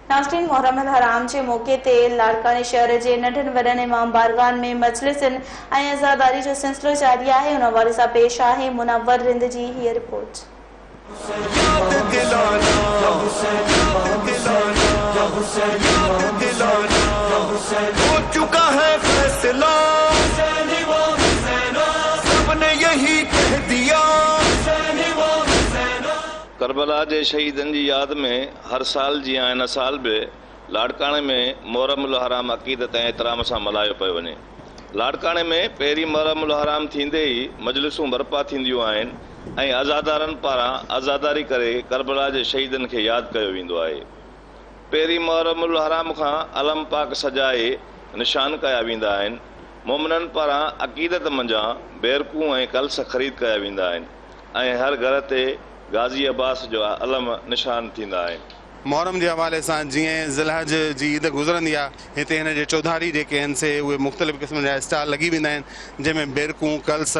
नाज़रीन, मुहर्रम अल हराम जे मौके ते लाड़काने शहर जे नंढनि वॾनि इमाम बारगाहनि में मजलिसनि ऐं अज़ादारी जो सिलसिलो जारी आहे। उन हवाले सां पेश आहे मुनव्वर रिंद जी हीअ रिपोर्ट। करबला जे शहीदनि जी याद में हर साल जीअं हिन साल बि लाड़काणे में मुहर्रम अल हराम अक़ीदत ऐं एहतराम सां मल्हायो पियो वञे। लाड़काणे में पहिरीं मुहर्रम अल हराम थींदे ई मजलिसूं बर्पा थींदियूं आहिनि ऐं आज़ादारनि पारां आज़ादारी करे करबला जे शहीदनि खे यादि कयो वेंदो आहे। पहिरीं मुहर्रम अल हराम खां अलम पाक सजाए निशान कया वेंदा आहिनि। मोमिननि पारां अक़ीदत मंझां बैरकूं ऐं कल्स ख़रीद कया वेंदा आहिनि ऐं हर घर ते गाज़ी अब्बास जो अलम निशान थींदा आहिनि। मुहर्रम के हवाले से जीअं ज़िलहज जी ईद गुज़रंदी आहे, हिते हिन जे चौधारी जेके आहिनि से उहे मुख़्तलिफ़ क़िस्म जा स्टॉल लगी वेंदा आहिनि, जंहिंमें बेरकूं, कल्स,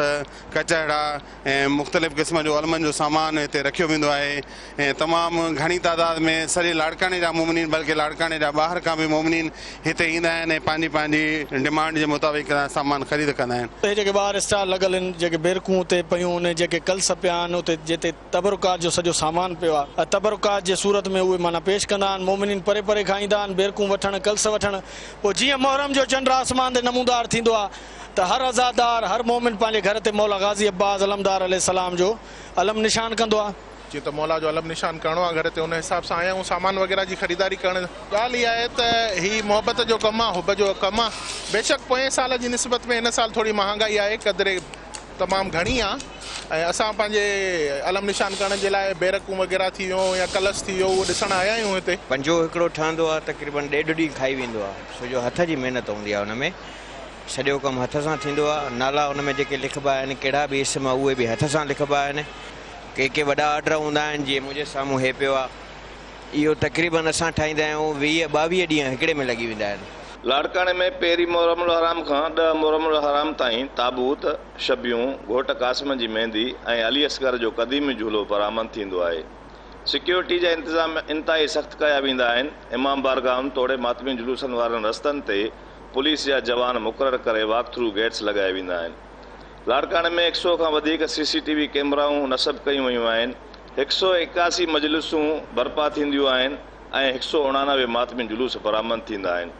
कचहड़ा ऐं मुख़्तलिफ़ क़िस्म जो अलमनि जो सामान हिते रखियो वेंदो आहे ऐं तमामु घणी तादाद में सॼे लाड़काने जा मोमिनीन बल्कि लाड़काने जा ॿाहिरि खां बि मोमिनीन हिते ईंदा आहिनि ऐं पंहिंजी डिमांड जे मुताबिक़ सामान ख़रीद कंदा आहिनि। ते जेके ॿाहिरि स्टॉल लॻल आहिनि, जेके बेरकूं उते पियूं आहिनि, जेके कल्स पिया आहिनि, उते जिते तबरुकात जो सॼो सामान पियो आहे, तबरुकात जे सूरत में उहे माना पेश कंदा आहिनि। मोमिनीन परे परे खां ईंदा आहिनि बेरकूं वठणु, कल्स वठणु। पोइ जीअं मुहर्रम जो चंड आसमान ते नमूदार थींदो आहे त हर अज़ादार, हर मोमिन पंहिंजे घर ते मौला गाज़ी अब्बास अलमदार अलैहिस्सलाम जो अलम निशान कंदो आहे। जी तो मौला जो अलम निशान करणो आहे घर ते, उन हिसाब सां आया आहियूं सामान वग़ैरह जी ख़रीदारी करणु। ॻाल्हि इहा आहे त ही मोहबत जो कमु आहे, हुब जो कमु आहे। बेशक पोएं साल जी निस्बत में हिन साल थोरी महांगाई आहे, क़दुरु तमामु घणी आहे ऐं असां पंहिंजे अलम निशान करण जे लाइ बेरकूं वग़ैरह थी वियो या कलश थी वियो, उहो ॾिसणु आया आहियूं हिते। पंजो हिकिड़ो ठहंदो आहे, तक़रीबन 1.5 ॾींहुं खाई वेंदो आहे। छो जो हथ जी महिनत हूंदी आहे, हुन में सॼो कमु हथ सां थींदो आहे। नाला हुन में जेके लिखिबा आहिनि, कहिड़ा बि इस्म उहे बि हथ सां लिखिबा आहिनि। के वॾा ऑर्डर हूंदा आहिनि, जीअं मुंहिंजे साम्हूं हे पियो आहे, इहो तक़रीबन असां ठाहींदा आहियूं 20-22 ॾींहं हिकिड़े में लॻी वेंदा आहिनि। लाड़काणे में पहिरीं मुहर्रम अल हराम खां 10 मुहर्रम अल हराम ताईं ताबूत, शबियूं, घोट क़ासिम जी मेहंदी ऐं अली असगर जो क़दीमी झूलो बरामद थींदो आहे। सिक्योरिटी जा इंतज़ाम इंतिहाई सख़्तु कया वेंदा आहिनि। इमाम बारगाहनि तोड़े मातमी जुलूसनि वारनि रस्तनि ते पुलिस जा जवान मुक़ररु करे वॉक थ्रू गेट्स लॻाया वेंदा आहिनि। लाड़काणे में 100 खां वधीक CCTV कैमराऊं नस्ब कयूं वयूं आहिनि। 181 मजलिसूं बर्पा थींदियूं आहिनि ऐं 189 मातमी जुलूस बरामद थींदा आहिनि।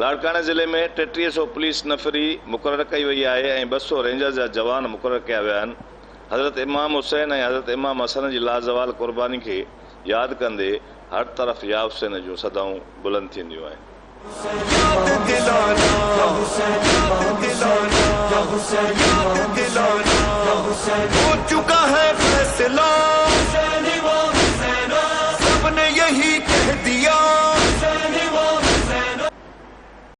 लाड़काणे ज़िले में 3300 पुलिस नफ़री मुक़ररु कई वई आहे ऐं 200 रेंजर्स जा जवान मुक़ररु कया विया आहिनि। हज़रत इमाम हुसैन ऐं हज़रत इमाम हसन जी लाज़वाल क़ुर्बानी खे यादि कंदे हर तरफ़ या हुसैन जूं सदाऊं बुलंद थींदियूं आहिनि। हो चुका है फैसला।